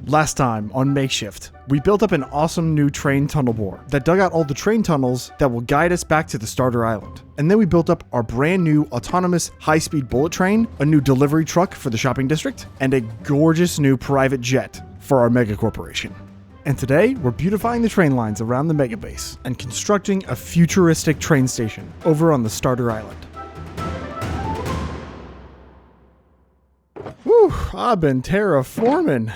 Last time on Makeshift, we built up an awesome new train tunnel bore that dug out all the train tunnels that will guide us back to the starter island. And then we built up our brand new autonomous high-speed bullet train, a new delivery truck for the shopping district, and a gorgeous new private jet for our mega corporation. And today, we're beautifying the train lines around the mega base and constructing a futuristic train station over on the starter island. Whew, I've been terraforming.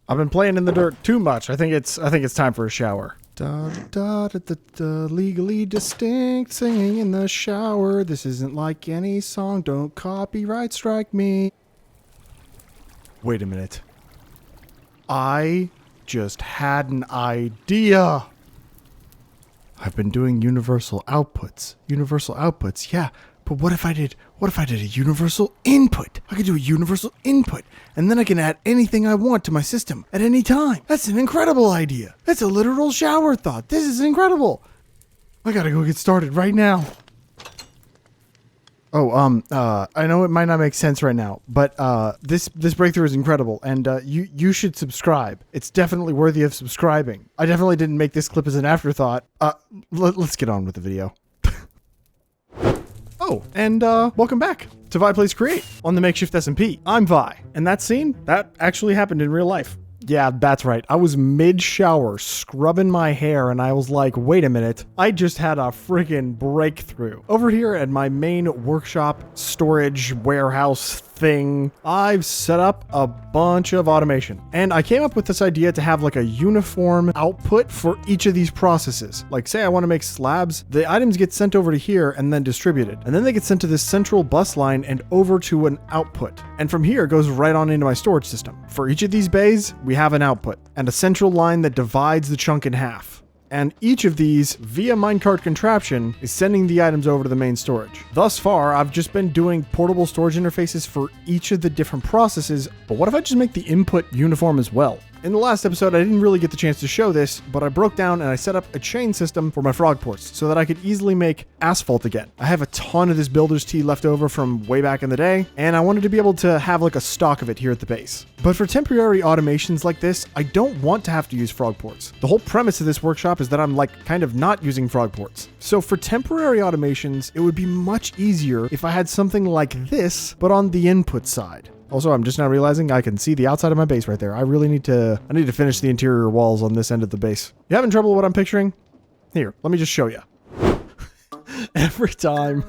I've been playing in the dirt too much. I think it's time for a shower. Da, da, da, da, da, legally distinct, singing in the shower. This isn't like any song. Don't copyright strike me. Wait a minute. I just had an idea. I've been doing universal outputs. Universal outputs, yeah. But what if I did a universal input? I could do a universal input, and then I can add anything I want to my system at any time. That's an incredible idea. That's a literal shower thought. This is incredible. I gotta go get started right now. I know it might not make sense right now, but this breakthrough is incredible, and you should subscribe. It's definitely worthy of subscribing. I definitely didn't make this clip as an afterthought. Let's get on with the video. Oh, and welcome back to Vi Plays Create on the Makeshift SMP. I'm Vi, and that scene, that actually happened in real life. Yeah, that's right. I was mid-shower scrubbing my hair, and I was like, wait a minute. I just had a freaking breakthrough. Over here at my main workshop, storage, warehouse thing, I've set up a bunch of automation. And I came up with this idea to have like a uniform output for each of these processes. Like say I want to make slabs, the items get sent over to here and then distributed. And then they get sent to this central bus line and over to an output. And from here it goes right on into my storage system. For each of these bays, we have an output and a central line that divides the chunk in half. And each of these, via minecart contraption, is sending the items over to the main storage. Thus far, I've just been doing portable storage interfaces for each of the different processes, but what if I just make the input uniform as well? In the last episode, I didn't really get the chance to show this, but I broke down and I set up a chain system for my frog ports so that I could easily make asphalt again. I have a ton of this builder's tea left over from way back in the day, and I wanted to be able to have like a stock of it here at the base. But for temporary automations like this, I don't want to have to use frog ports. The whole premise of this workshop is that I'm like kind of not using frog ports. So for temporary automations, it would be much easier if I had something like this, but on the input side. Also, I'm just now realizing I can see the outside of my base right there. I need to finish the interior walls on this end of the base. You having trouble with what I'm picturing? Here, let me just show you. Every time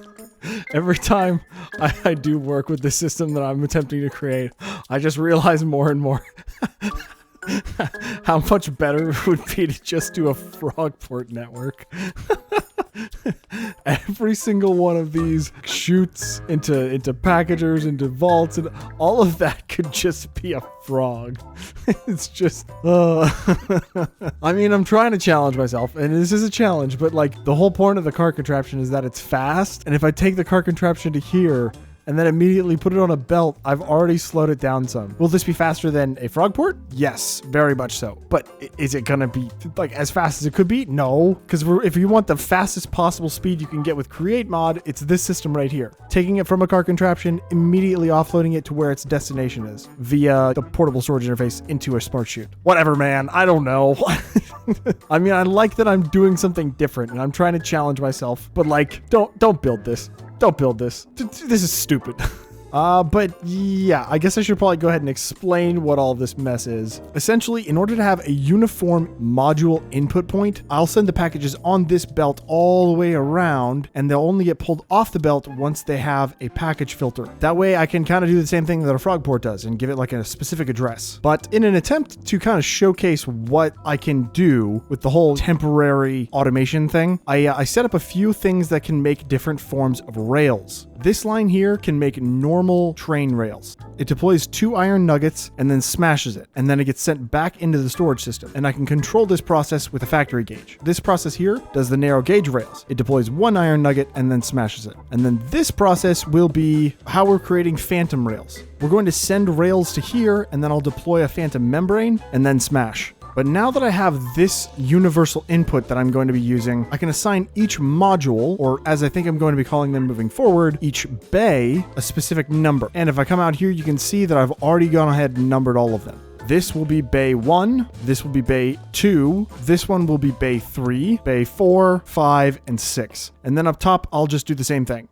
I do work with the system that I'm attempting to create, I just realize more and more how much better it would be to just do a frog port network. Every single one of these chutes into packagers, into vaults, and all of that could just be a frog. It's just, I mean, I'm trying to challenge myself, and this is a challenge, but like the whole point of the cart contraption is that it's fast, and if I take the cart contraption to here, and then immediately put it on a belt, I've already slowed it down some. Will this be faster than a frog port? Yes, very much so. But is it gonna be like as fast as it could be? No, because if you want the fastest possible speed you can get with createmod, it's this system right here. Taking it from a cart contraption, immediately offloading it to where its destination is via the portable storage interface into a smart chute. Whatever, man, I don't know. I mean, I like that I'm doing something different and I'm trying to challenge myself, but like, don't build this. Don't build this. This is stupid. But yeah, I guess I should probably go ahead and explain what all of this mess is. Essentially, in order to have a uniform module input point, I'll send the packages on this belt all the way around, and they'll only get pulled off the belt once they have a package filter. That way I can kind of do the same thing that a frog port does and give it like a specific address. But in an attempt to kind of showcase what I can do with the whole temporary automation thing, I set up a few things that can make different forms of rails. This line here can make normal train rails. It deploys 2 iron nuggets and then smashes it, and then it gets sent back into the storage system, and I can control this process with a factory gauge. This process here does the narrow gauge rails. It deploys 1 iron nugget and then smashes it. And then this process will be how we're creating phantom rails. We're going to send rails to here, and then I'll deploy a phantom membrane and then smash. But now that I have this universal input that I'm going to be using, I can assign each module, or as I think I'm going to be calling them moving forward, each bay, a specific number. And if I come out here, you can see that I've already gone ahead and numbered all of them. This will be bay 1. This will be bay 2. This one will be bay 3, bay 4, 5, and 6. And then up top, I'll just do the same thing.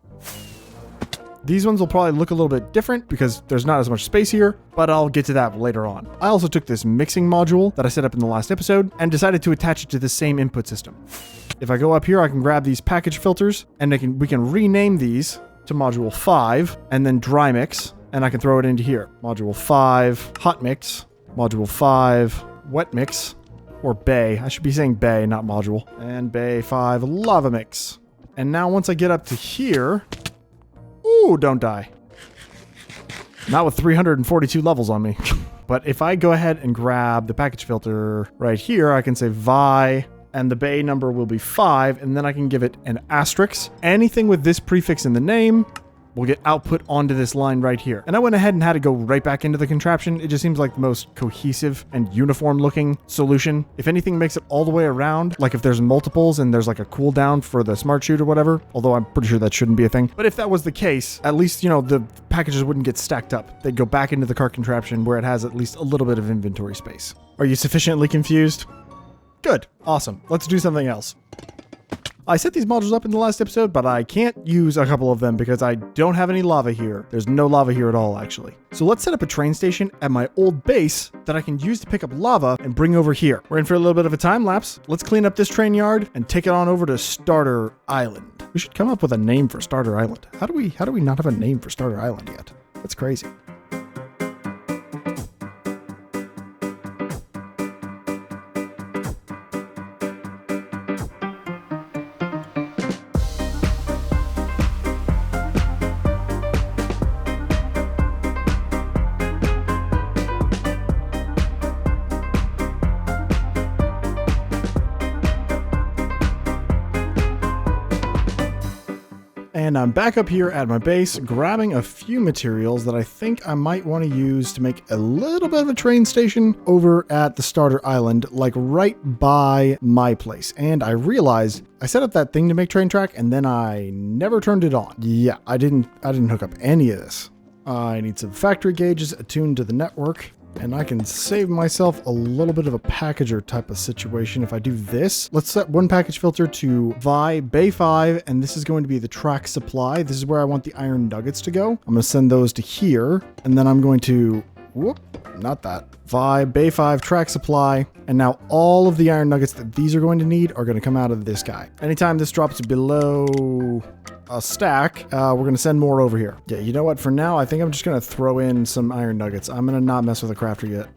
These ones will probably look a little bit different because there's not as much space here, but I'll get to that later on. I also took this mixing module that I set up in the last episode and decided to attach it to the same input system. If I go up here, I can grab these package filters and we can rename these to module 5 and then dry mix, and I can throw it into here. Module 5, hot mix, module 5, wet mix, or bay. I should be saying bay, not module. And bay 5, lava mix. And now once I get up to here, ooh, don't die. Not with 342 levels on me. But if I go ahead and grab the package filter right here, I can say vi, and the bay number will be 5, and then I can give it an asterisk. Anything with this prefix in the name will get output onto this line right here. And I went ahead and had to go right back into the contraption. It just seems like the most cohesive and uniform looking solution. If anything makes it all the way around, like if there's multiples and there's like a cooldown for the smart shoot or whatever, although I'm pretty sure that shouldn't be a thing. But if that was the case, at least, you know, the packages wouldn't get stacked up. They'd go back into the cart contraption where it has at least a little bit of inventory space. Are you sufficiently confused? Good. Awesome. Let's do something else. I set these modules up in the last episode, but I can't use a couple of them because I don't have any lava here. There's no lava here at all, actually. So let's set up a train station at my old base that I can use to pick up lava and bring over here. We're in for a little bit of a time lapse. Let's clean up this train yard and take it on over to Starter Island. We should come up with a name for Starter Island. How do we not have a name for Starter Island yet? That's crazy. And I'm back up here at my base, grabbing a few materials that I think I might want to use to make a little bit of a train station over at the Starter Island, like right by my place. And I realized I set up that thing to make train track and then I never turned it on. Yeah, I didn't hook up any of this. I need some factory gauges attuned to the network. And I can save myself a little bit of a packager type of situation if I do this. Let's set one package filter to vi bay 5, and this is going to be the track supply. This is where I want the iron nuggets to go. I'm going to send those to here, and then I'm going to, whoop, not that. Vi bay 5 track supply, and now all of the iron nuggets that these are going to need are going to come out of this guy. Anytime this drops below a stack, we're going to send more over here. Yeah, you know what? For now, I think I'm just going to throw in some iron nuggets. I'm going to not mess with the crafter yet.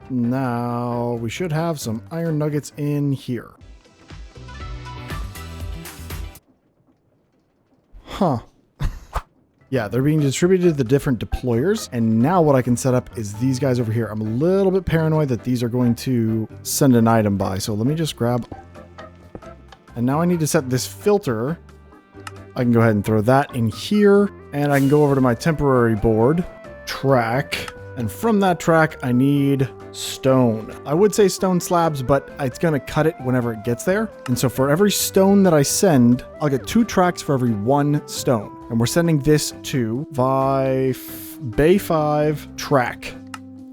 Now, we should have some iron nuggets in here. Huh. Yeah, they're being distributed to the different deployers, and now what I can set up is these guys over here. I'm a little bit paranoid that these are going to send an item by, so let me just grab... And now I need to set this filter. I can go ahead and throw that in here, and I can go over to my temporary board, track, and from that track I need stone. I would say stone slabs, but it's going to cut it whenever it gets there. And so for every stone that I send, I'll get 2 tracks for every 1 stone. And we're sending this to bay 5 track.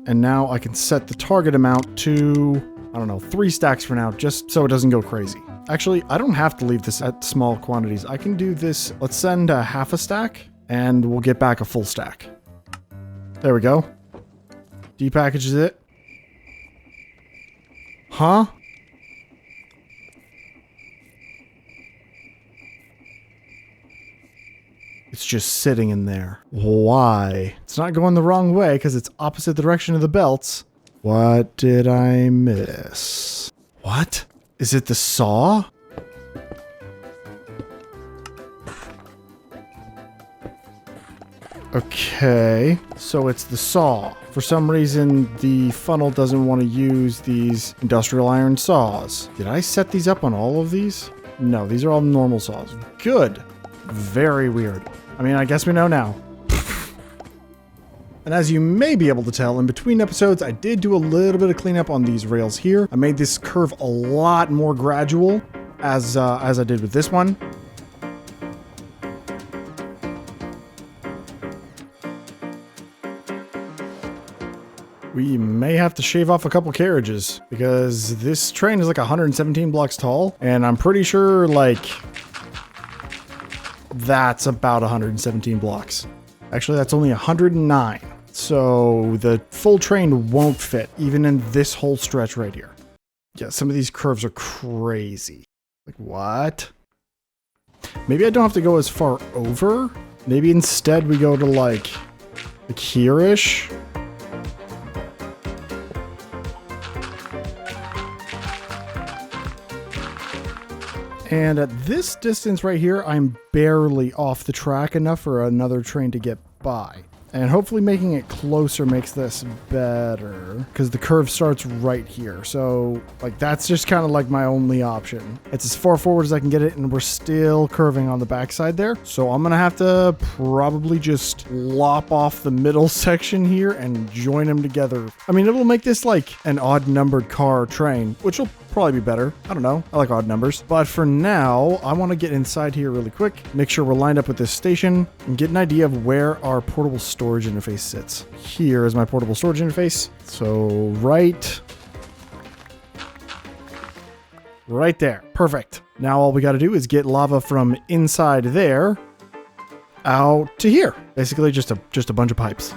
And now I can set the target amount to, I don't know, 3 stacks for now, just so it doesn't go crazy. Actually, I don't have to leave this at small quantities. I can do this. Let's send a half a stack and we'll get back a full stack. There we go. Depackages it. Huh? It's just sitting in there. Why? It's not going the wrong way because it's opposite the direction of the belts. What did I miss? What? Is it the saw? Okay, so it's the saw. For some reason, the funnel doesn't want to use these industrial iron saws. Did I set these up on all of these? No, these are all normal saws. Good. Very weird. I mean, I guess we know now. And as you may be able to tell, in between episodes, I did do a little bit of cleanup on these rails here. I made this curve a lot more gradual as I did with this one. we may have to shave off a couple carriages because this train is like 117 blocks tall, and I'm pretty sure like that's about 117 blocks. Actually, that's only 109. So the full train won't fit even in this whole stretch right here. Yeah, some of these curves are crazy. Like what? Maybe I don't have to go as far over. Maybe instead we go to like here-ish. And at this distance right here, I'm barely off the track enough for another train to get by. And hopefully making it closer makes this better because the curve starts right here. So like that's just kind of like my only option. It's as far forward as I can get it, and we're still curving on the backside there. So I'm gonna have to probably just lop off the middle section here and join them together. I mean, it will make this like an odd numbered car train, which will probably be better. I don't know. I like odd numbers. But for now, I want to get inside here really quick, make sure we're lined up with this station, and get an idea of where our portable storage interface sits. Here is my portable storage interface. So right there. Perfect. Now all we got to do is get lava from inside there out to here. Basically just a bunch of pipes.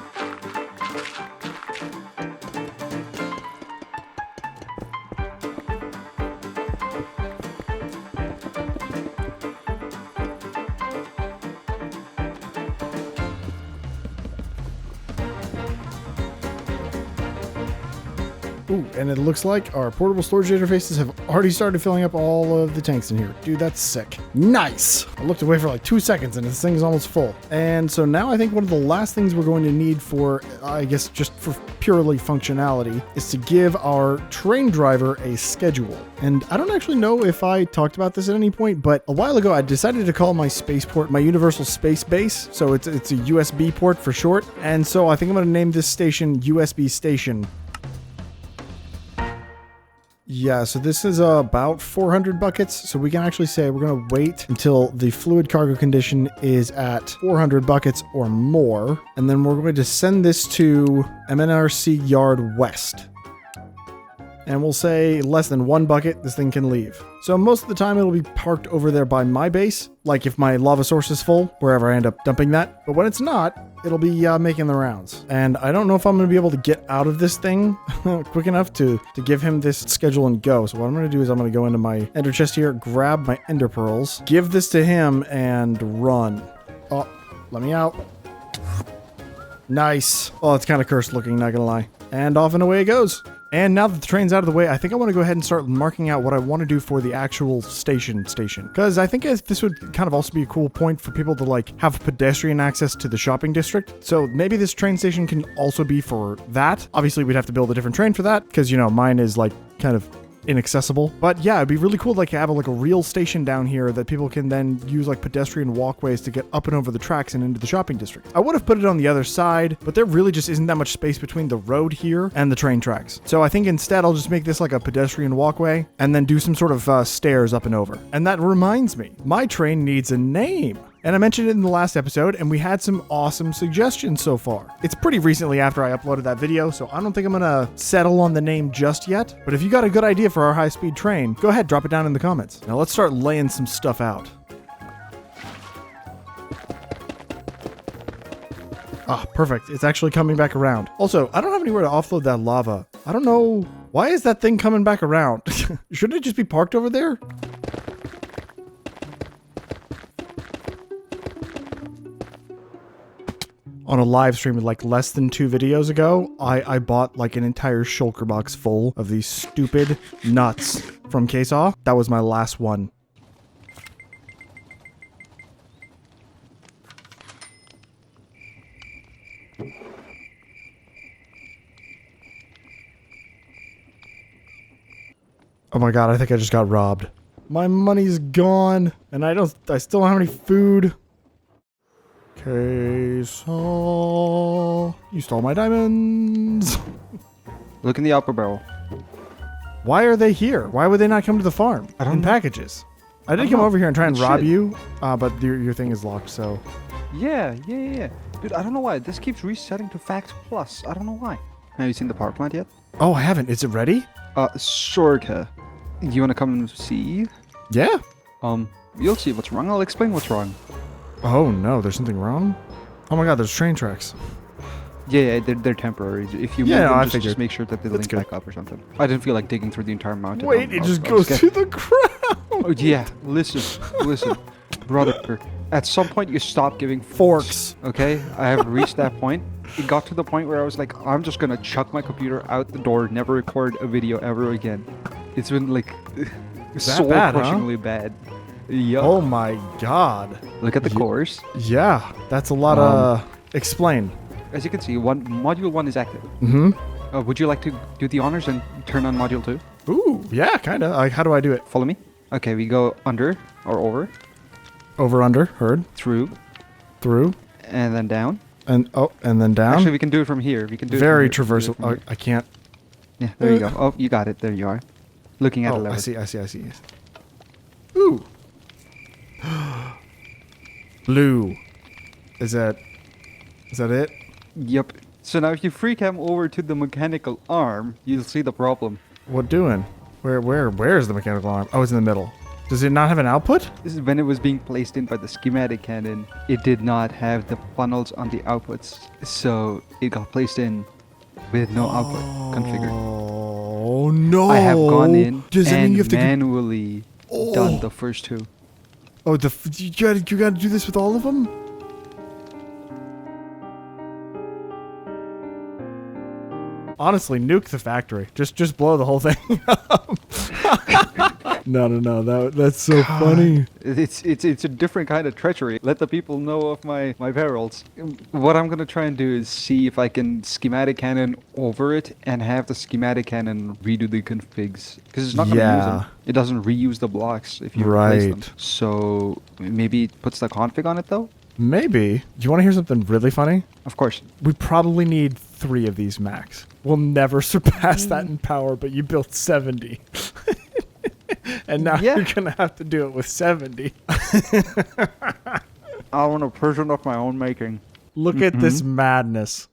Ooh, and it looks like our portable storage interfaces have already started filling up all of the tanks in here. Dude, that's sick. Nice! I looked away for like 2 seconds and this thing is almost full. And so now I think one of the last things we're going to need for, I guess, just for purely functionality is to give our train driver a schedule. And I don't actually know if I talked about this at any point, but a while ago I decided to call my spaceport my Universal Space Base. So it's a USB port for short. And so I think I'm going to name this station USB Station. Yeah, so this is about 400 buckets. So we can actually say we're going to wait until the fluid cargo condition is at 400 buckets or more. And then we're going to send this to MNRC Yard West. And we'll say less than 1 bucket, this thing can leave. So most of the time it'll be parked over there by my base. Like if my lava source is full, wherever I end up dumping that. But when it's not, it'll be making the rounds. And I don't know if I'm going to be able to get out of this thing quick enough to give him this schedule and go. So what I'm going to do is I'm going to go into my ender chest here, grab my ender pearls, give this to him, and run. Oh, let me out. Nice. Oh, it's kind of cursed looking, not going to lie. And off and away it goes. And now that the train's out of the way, I think I want to go ahead and start marking out what I want to do for the actual station. Because I think this would kind of also be a cool point for people to like have pedestrian access to the shopping district. So maybe this train station can also be for that. Obviously, we'd have to build a different train for that because, you know, mine is like kind of inaccessible. But yeah, it'd be really cool to like have a real station down here that people can then use like pedestrian walkways to get up and over the tracks and into the shopping district. I would have put it on the other side, but there really just isn't that much space between the road here and the train tracks. So I think instead I'll just make this like a pedestrian walkway and then do some sort of stairs up and over. And that reminds me, my train needs a name. And I mentioned it in the last episode, and we had some awesome suggestions so far. It's pretty recently after I uploaded that video, so I don't think I'm gonna settle on the name just yet. But if you got a good idea for our high-speed train, go ahead, drop it down in the comments. Now let's start laying some stuff out. Ah, perfect. It's actually coming back around. Also, I don't have anywhere to offload that lava. I don't know. Why is that thing coming back around? Shouldn't it just be parked over there? On a live stream like less than 2 videos ago, I bought like an entire shulker box full of these stupid nuts from Ksaw. That was my last one. Oh my god, I think I just got robbed. My money's gone, and I still don't have any food. Ksaw, you stole my diamonds. Look in the upper barrel. Why are they here? Why would they not come to the farm in packages? I did come over here and try and rob you, but your thing is locked, so. Yeah. Dude, I don't know why. This keeps resetting to Fact Plus. I don't know why. Have you seen the power plant yet? Oh, I haven't. Is it ready? Sorta. You wanna come and see? Yeah. You'll see what's wrong. I'll explain what's wrong. Oh no, there's something wrong. Oh my God, there's train tracks. Yeah, they're temporary. If you Yeah, move no, I them, figured. just make sure that they That's link good. back up or something. I didn't feel like digging through the entire mountain. Wait, it just goes to the ground. Oh yeah, listen, brother. At some point, you stop giving Forks. Okay, I have reached that point. It got to the point where I was like, I'm just gonna chuck my computer out the door, never record a video ever again. It's been like so bad, huh? crushingly bad. Yup. Oh my God. Look at the cores. Yeah, that's a lot of... Explain. As you can see, module 1 is active. Mm-hmm. Would you like to do the honors and turn on module 2? Ooh, yeah, kind of. Like, how do I do it? Follow me. Okay, we go under or over, Over, under, heard, through, and then down. and then down. Actually, we can do it from here. We can do Very it from here. traversal. Oh, I can't. Yeah, there you go. Oh, you got it. There you are. Looking at Oh, 11. I see. Ooh. Blue. Is that it? Yep. So now if you free cam over to the mechanical arm, you'll see the problem. What doing? Where's the mechanical arm? Oh, it's in the middle. Does it not have an output? This is when it was being placed in by the schematic cannon. It did not have the funnels on the outputs, so it got placed in with no output configured. Oh no! I have gone in Does that mean and you have to manually done the first two. Oh, you gotta do this with all of them? Honestly, nuke the factory. Just blow the whole thing up. No. That's so funny. It's a different kind of treachery. Let the people know of my perils. What I'm gonna try and do is see if I can schematic cannon over it and have the schematic cannon redo the configs, because it's not gonna use them. It doesn't reuse the blocks if you replace them. So maybe it puts the config on it though. Maybe. Do you want to hear something really funny? Of course. We probably need 3 of these max. We'll never surpass that in power, but you built 70. And now you're going to have to do it with 70. I want a person of my own making. Look at this madness.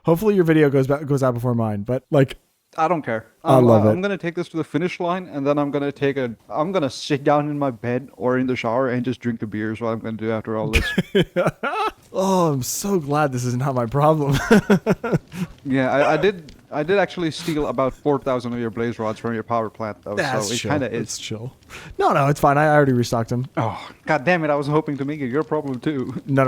Hopefully your video goes out before mine, but like... I don't care. I love it. I'm going to take this to the finish line, and then I'm going to sit down in my bed or in the shower and just drink the beers. What I'm going to do after all this. Oh, I'm so glad this is not my problem. Yeah, I did actually steal about 4,000 of your blaze rods from your power plant, though. That's so it chill. kind of is. It's chill. No, it's fine. I already restocked them. Oh, god damn it! I was hoping to make it your problem too. No.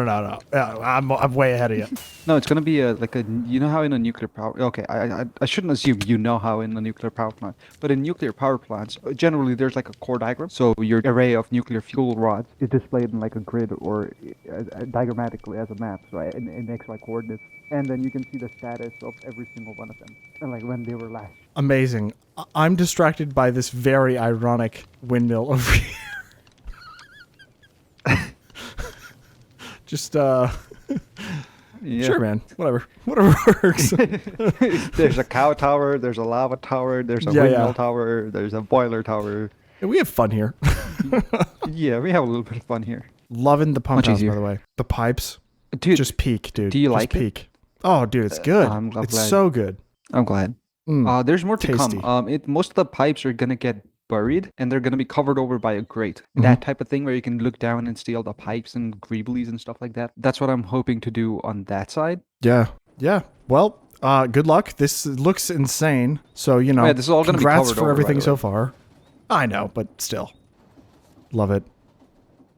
Yeah, I'm way ahead of you. No, it's gonna be you know how in a nuclear power. Okay, I shouldn't assume you know how in a nuclear power plant, but in nuclear power plants, generally there's like a core diagram. So your array of nuclear fuel rods is displayed in like a grid or diagrammatically as a map, so in XY coordinates, and then you can see the status of every single one of them, and like when they were last. Amazing. I'm distracted by this very ironic windmill over here. Just Yeah. Sure, man. Whatever works. There's a cow tower, there's a lava tower, there's a windmill tower, there's a boiler tower. We have fun here. Yeah, we have a little bit of fun here. Loving the pump Much house, easier. by the way. The pipes. Dude, Just peak, dude. do you Just like peak. it? Oh, dude, it's good. I'm glad. It's so good. I'm glad. There's more to tasty. come. Most of the pipes are gonna get buried, and they're gonna be covered over by a grate. That type of thing where you can look down and see all the pipes and greeblies and stuff like that. That's what I'm hoping to do on that side. Yeah. Well, good luck. This looks insane. So, you know, This is all gonna be congrats covered for over, everything by the so way. far. I know, but still. Love it.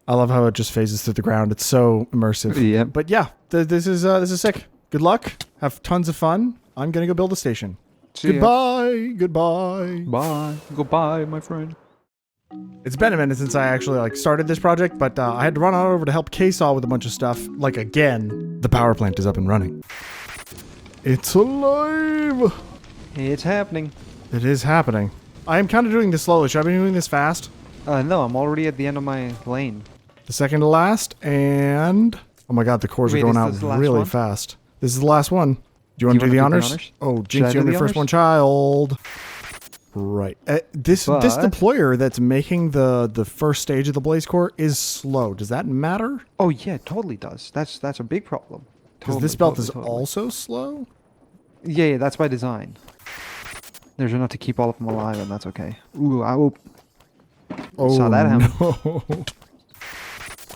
I love how it just phases through the ground. It's so immersive. Yeah. But yeah, this is sick. Good luck. Have tons of fun. I'm gonna go build a station. See ya. Goodbye. Bye. Goodbye, my friend. It's been a minute since I actually started this project, but I had to run on over to help K-Saw with a bunch of stuff. Like again, the power plant is up and running. It's alive. It's happening. It is happening. I am kind of doing this slowly. Should I be doing this fast? No, I'm already at the end of my lane. The second to last, and oh my god, the cores are Wait, going is out this the last really one? fast. This is the last one. Do you want to do the honors? Oh, Jinx, I you're do the the first honors? one child. Right. This But- deployer that's making the first stage of the Blaze Core is slow. Does that matter? Oh yeah, it totally does. That's a big problem. Because this belt is also slow. Yeah, that's by design. There's enough to keep all of them alive, and that's okay. Ooh, Oh, saw that happen. no.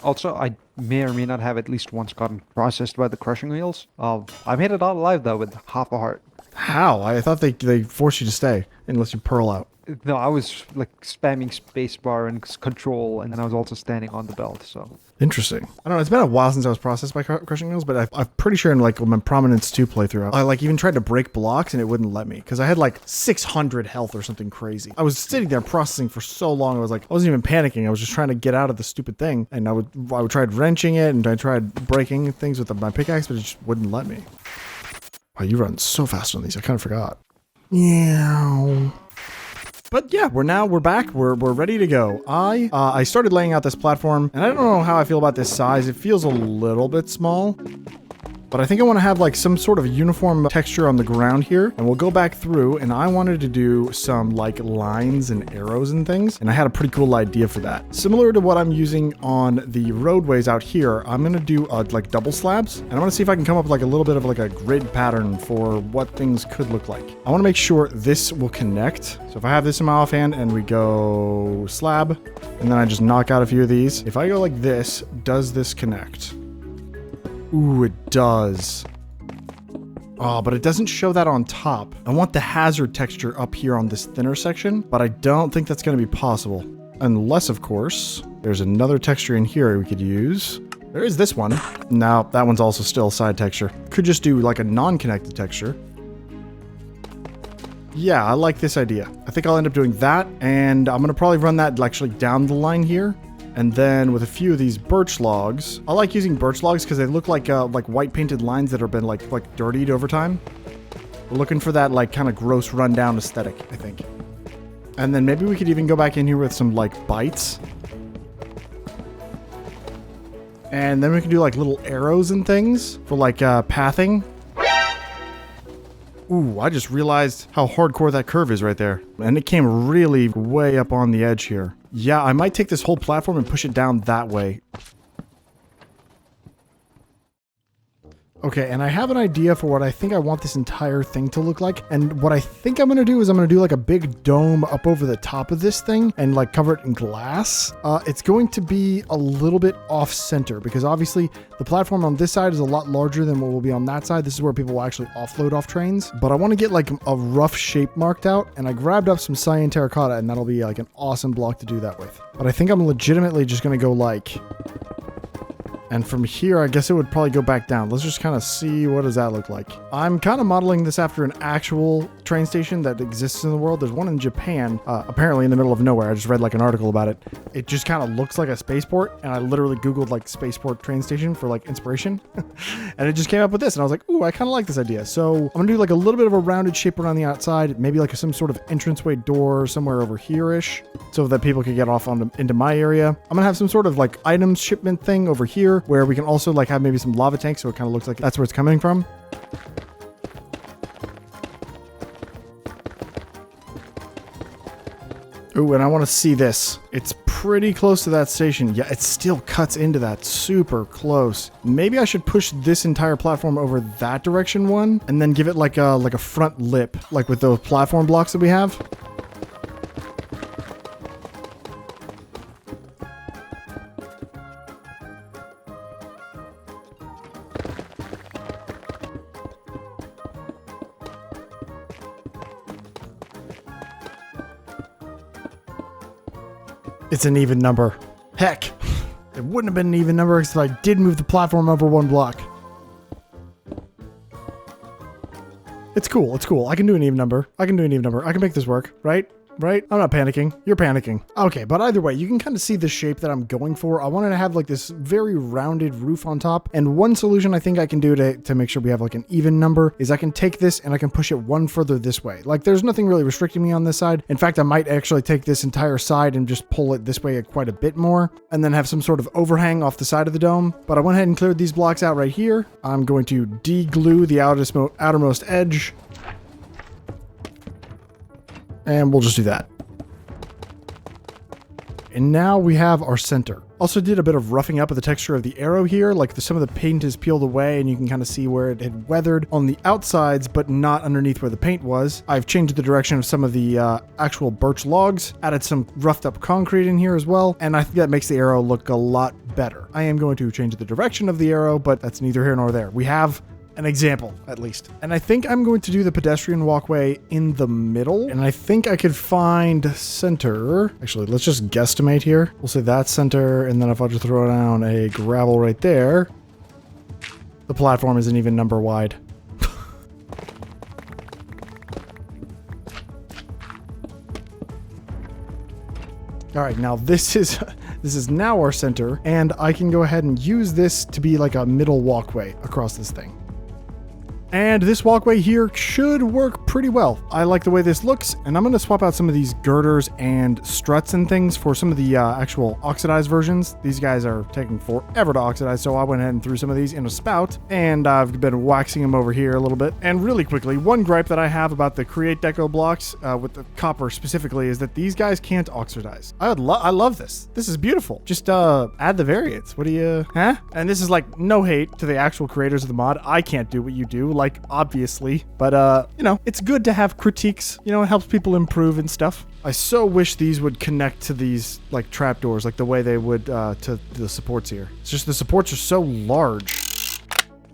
Also, I may or may not have at least once gotten processed by the crushing wheels. I made it all alive though with half a heart. How? I thought they forced you to stay unless you pearl out. No, I was like spamming spacebar and control, and then I was also standing on the belt. So Interesting. I don't know. It's been a while since I was processed by crushing wheels, but I'm pretty sure in like my Prominence 2 playthrough, I like even tried to break blocks and it wouldn't let me because I had like 600 health or something crazy. I was sitting there processing for so long. I was like, I wasn't even panicking. I was just trying to get out of the stupid thing, and I would try wrenching it and I tried breaking things with my pickaxe, but it just wouldn't let me. Wow, you run so fast on these. I kind of forgot. Yeah. But yeah, we're back. We're ready to go. I started laying out this platform, and I don't know how I feel about this size. It feels a little bit small, but I think I want to have like some sort of uniform texture on the ground here, and we'll go back through, and I wanted to do some like lines and arrows and things, and I had a pretty cool idea for that. Similar to what I'm using on the roadways out here, I'm going to do like double slabs, and I want to see if I can come up with like a little bit of like a grid pattern for what things could look like. I want to make sure this will connect. So if I have this in my offhand and we go slab, and then I just knock out a few of these. If I go like this, does this connect? Ooh, it does. Oh, but it doesn't show that on top. I want the hazard texture up here on this thinner section, but I don't think that's going to be possible. Unless, of course, there's another texture in here we could use. There is this one. No, that one's also still side texture. Could just do like a non-connected texture. Yeah, I like this idea. I think I'll end up doing that, and I'm going to probably run that actually down the line here. And then with a few of these birch logs, I like using birch logs because they look like white painted lines that have been like dirtied over time. We're looking for that like kind of gross rundown aesthetic, I think. And then maybe we could even go back in here with some like bites. And then we can do like little arrows and things for like pathing. Ooh, I just realized how hardcore that curve is right there. And it came really way up on the edge here. Yeah, I might take this whole platform and push it down that way. Okay, and I have an idea for what I think I want this entire thing to look like. And what I think I'm going to do is I'm going to do like a big dome up over the top of this thing and like cover it in glass. It's going to be a little bit off center because obviously the platform on this side is a lot larger than what will be on that side. This is where people will actually offload off trains. But I want to get like a rough shape marked out, and I grabbed up some cyan terracotta, and that'll be like an awesome block to do that with. But I think I'm legitimately just going to go like... And from here, I guess it would probably go back down. Let's just kind of see what does that look like. I'm kind of modeling this after an actual train station that exists in the world. There's one in Japan, apparently in the middle of nowhere. I just read like an article about it. It just kind of looks like a spaceport, and I literally Googled like spaceport train station for like inspiration. And it just came up with this, and I was like, ooh, I kind of like this idea. So I'm gonna do like a little bit of a rounded shape around the outside, maybe like some sort of entranceway door somewhere over here-ish, so that people could get off into my area. I'm gonna have some sort of like items shipment thing over here, where we can also like have maybe some lava tanks, so it kind of looks like that's where it's coming from. Ooh, and I want to see this. It's pretty close to that station. Yeah, it still cuts into that super close. Maybe I should push this entire platform over that direction one, and then give it like a front lip, like with those platform blocks that we have. It's an even number. Heck, it wouldn't have been an even number if I did move the platform over one block. It's cool. It's cool. I can do an even number. I can make this work, right? Right? I'm not panicking. You're panicking. Okay, but either way, you can kind of see the shape that I'm going for. I wanted to have like this very rounded roof on top. And one solution I think I can do to make sure we have like an even number is I can take this and I can push it one further this way. Like there's nothing really restricting me on this side. In fact, I might actually take this entire side and just pull it this way quite a bit more, and then have some sort of overhang off the side of the dome. But I went ahead and cleared these blocks out right here. I'm going to de-glue the outermost edge. And we'll just do that. And now we have our center. Also did a bit of roughing up of the texture of the arrow here, like some of the paint is peeled away and you can kind of see where it had weathered on the outsides, but not underneath where the paint was. I've changed the direction of some of the actual birch logs, added some roughed up concrete in here as well, and I think that makes the arrow look a lot better. I am going to change the direction of the arrow, but that's neither here nor there. We have an example, at least. And I think I'm going to do the pedestrian walkway in the middle, and I think I could find center. Actually, let's just guesstimate here. We'll say that's center, and then if I just throw down a gravel right there, the platform isn't even number wide. All right, now this is now our center, and I can go ahead and use this to be like a middle walkway across this thing. And this walkway here should work pretty well. I like the way this looks, and I'm going to swap out some of these girders and struts and things for some of the actual oxidized versions. These guys are taking forever to oxidize, so I went ahead and threw some of these in a spout, and I've been waxing them over here a little bit. And really quickly, one gripe that I have about the Create Deco blocks, with the copper specifically, is that these guys can't oxidize. I love this. This is beautiful. Just add the variants. What do you... Huh? And this is like no hate to the actual creators of the mod. I can't do what you do, like, obviously, but you know, it's good to have critiques. You know, it helps people improve and stuff. I so wish these would connect to these like trapdoors, like the way they would to the supports here. It's just the supports are so large.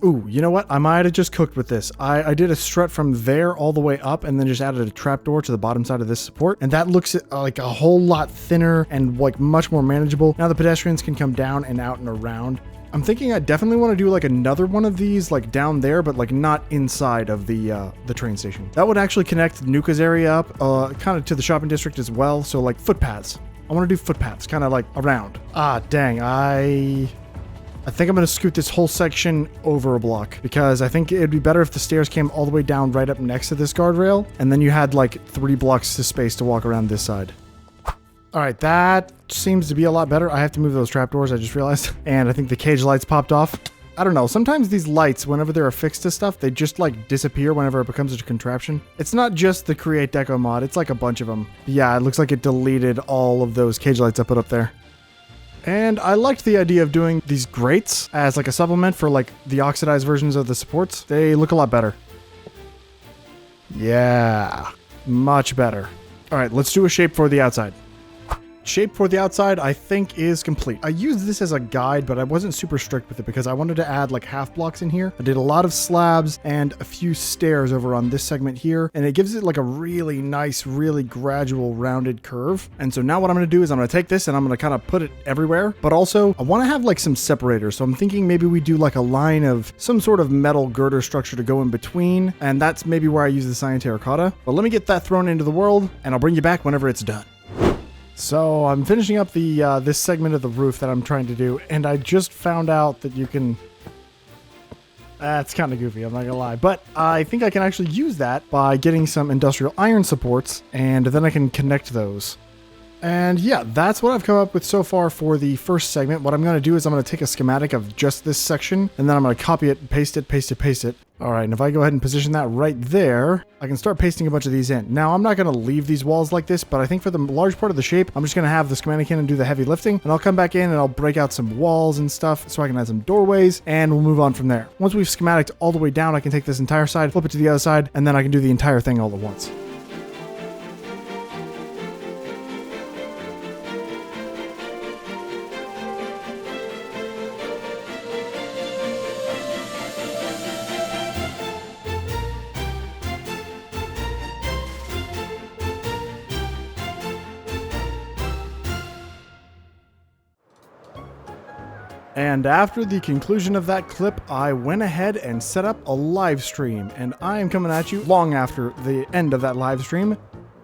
Ooh, you know what? I might have just cooked with this. I did a strut from there all the way up and then just added a trapdoor to the bottom side of this support, and that looks like a whole lot thinner and like much more manageable. Now the pedestrians can come down and out and around. I'm thinking I definitely want to do like another one of these like down there, but like not inside of the train station. That would actually connect Nuka's area up kind of to the shopping district as well. So like footpaths. I want to do footpaths kind of like around. Ah, dang. I think I'm going to scoot this whole section over a block because I think it'd be better if the stairs came all the way down right up next to this guardrail. And then you had like 3 blocks of space to walk around this side. All right, that seems to be a lot better. I have to move those trapdoors, I just realized. And I think the cage lights popped off. I don't know. Sometimes these lights, whenever they're affixed to stuff, they just like disappear whenever it becomes a contraption. It's not just the Create Deco mod. It's like a bunch of them. Yeah, it looks like it deleted all of those cage lights I put up there. And I liked the idea of doing these grates as like a supplement for like the oxidized versions of the supports. They look a lot better. Yeah, much better. All right, let's do a shape for the outside. Shape for the outside, I think, is complete. I used this as a guide, but I wasn't super strict with it because I wanted to add like half blocks in here. I did a lot of slabs and a few stairs over on this segment here, and it gives it like a really nice, really gradual rounded curve. And so now what I'm going to do is I'm going to take this and I'm going to kind of put it everywhere, but also I want to have like some separators. So I'm thinking maybe we do like a line of some sort of metal girder structure to go in between, and that's maybe where I use the cyan terracotta. But let me get that thrown into the world and I'll bring you back whenever it's done. So I'm finishing up the this segment of the roof that I'm trying to do, and I just found out that you can... That's kind of goofy, I'm not gonna lie. But I think I can actually use that by getting some industrial iron supports, and then I can connect those. And yeah, that's what I've come up with so far for the first segment. What I'm going to do is I'm going to take a schematic of just this section, and then I'm going to copy it, paste it, paste it, paste it. All right, and if I go ahead and position that right there, I can start pasting a bunch of these in. Now, I'm not going to leave these walls like this, but I think for the large part of the shape, I'm just going to have the schematic in and do the heavy lifting, and I'll come back in and I'll break out some walls and stuff so I can add some doorways, and we'll move on from there. Once we've schematiced all the way down, I can take this entire side, flip it to the other side, and then I can do the entire thing all at once. And after the conclusion of that clip, I went ahead and set up a live stream, and I am coming at you long after the end of that live stream,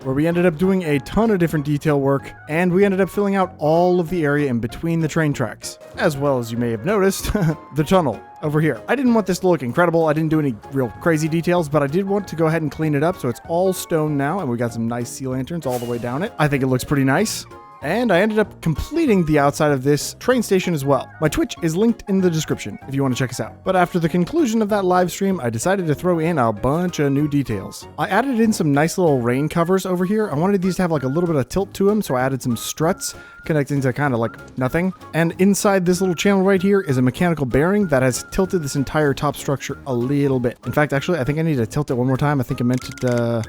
where we ended up doing a ton of different detail work, and we ended up filling out all of the area in between the train tracks, as well as you may have noticed, the tunnel over here. I didn't want this to look incredible. I didn't do any real crazy details, but I did want to go ahead and clean it up, so it's all stone now, and we got some nice sea lanterns all the way down it. I think it looks pretty nice. And I ended up completing the outside of this train station as well. My Twitch is linked in the description if you want to check us out. But after the conclusion of that live stream, I decided to throw in a bunch of new details. I added in some nice little rain covers over here. I wanted these to have like a little bit of tilt to them, so I added some struts connecting to kind of like nothing. And inside this little channel right here is a mechanical bearing that has tilted this entire top structure a little bit. In fact, actually, I think I need to tilt it one more time. I think I meant it,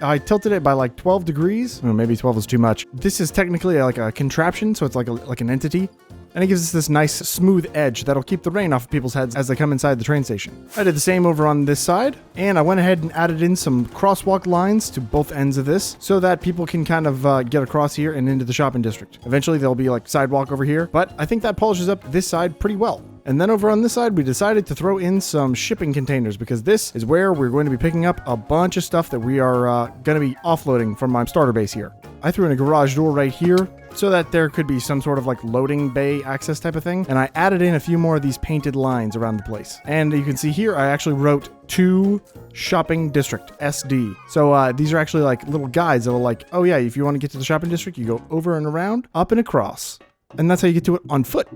I tilted it by like 12 degrees. Or maybe 12 is too much. This is technically like a contraption, so it's like an entity. And it gives us this nice smooth edge that'll keep the rain off of people's heads as they come inside the train station. I did the same over on this side, and I went ahead and added in some crosswalk lines to both ends of this so that people can kind of get across here and into the shopping district. Eventually there'll be like sidewalk over here, but I think that polishes up this side pretty well. And then over on this side, we decided to throw in some shipping containers because this is where we're going to be picking up a bunch of stuff that we are going to be offloading from my starter base here. I threw in a garage door right here so that there could be some sort of like loading bay access type of thing. And I added in a few more of these painted lines around the place. And you can see here, I actually wrote to shopping district, SD. So these are actually like little guides that are like, oh yeah, if you want to get to the shopping district, you go over and around, up and across. And that's how you get to it on foot.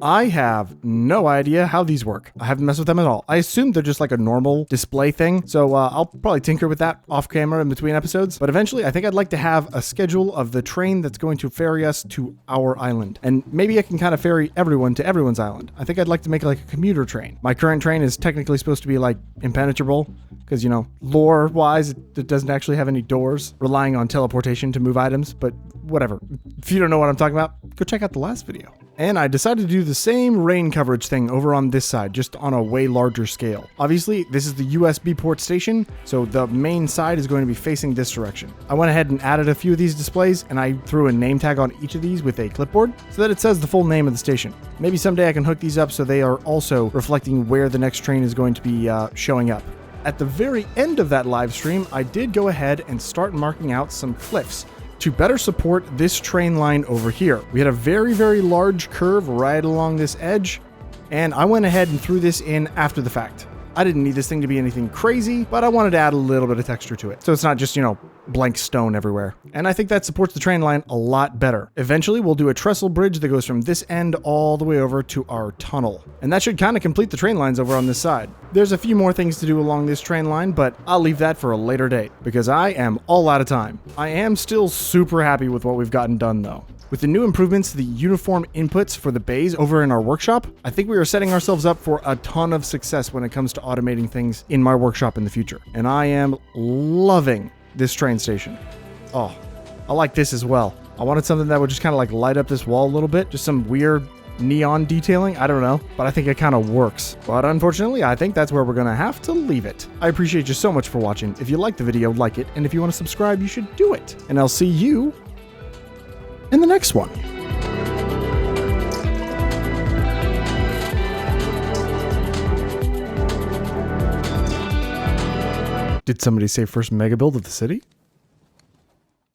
I have no idea how these work. I haven't messed with them at all. I assume they're just like a normal display thing. So I'll probably tinker with that off camera in between episodes. But eventually I think I'd like to have a schedule of the train that's going to ferry us to our island. And maybe I can kind of ferry everyone to everyone's island. I think I'd like to make like a commuter train. My current train is technically supposed to be like impenetrable because, you know, lore wise, it doesn't actually have any doors, relying on teleportation to move items, but whatever. If you don't know what I'm talking about, go check out the last video. And I decided to do the same rain coverage thing over on this side, just on a way larger scale. Obviously, this is the USB port station, so the main side is going to be facing this direction. I went ahead and added a few of these displays, and I threw a name tag on each of these with a clipboard so that it says the full name of the station. Maybe someday I can hook these up so they are also reflecting where the next train is going to be showing up. At the very end of that live stream, I did go ahead and start marking out some cliffs to better support this train line over here. We had a very, very large curve right along this edge, and I went ahead and threw this in after the fact. I didn't need this thing to be anything crazy, but I wanted to add a little bit of texture to it. So it's not just, you know, blank stone everywhere. And I think that supports the train line a lot better. Eventually, we'll do a trestle bridge that goes from this end all the way over to our tunnel. And that should kind of complete the train lines over on this side. There's a few more things to do along this train line, but I'll leave that for a later date because I am all out of time. I am still super happy with what we've gotten done though. With the new improvements to the uniform inputs for the bays over in our workshop, I think we are setting ourselves up for a ton of success when it comes to automating things in my workshop in the future. And I am loving this train station. Oh, I like this as well. I wanted something that would just kind of like light up this wall a little bit. Just some weird neon detailing. I don't know, but I think it kind of works. But unfortunately, I think that's where we're going to have to leave it. I appreciate you so much for watching. If you liked the video, like it. And if you want to subscribe, you should do it. And I'll see you in the next one. Did somebody say first mega build of the city?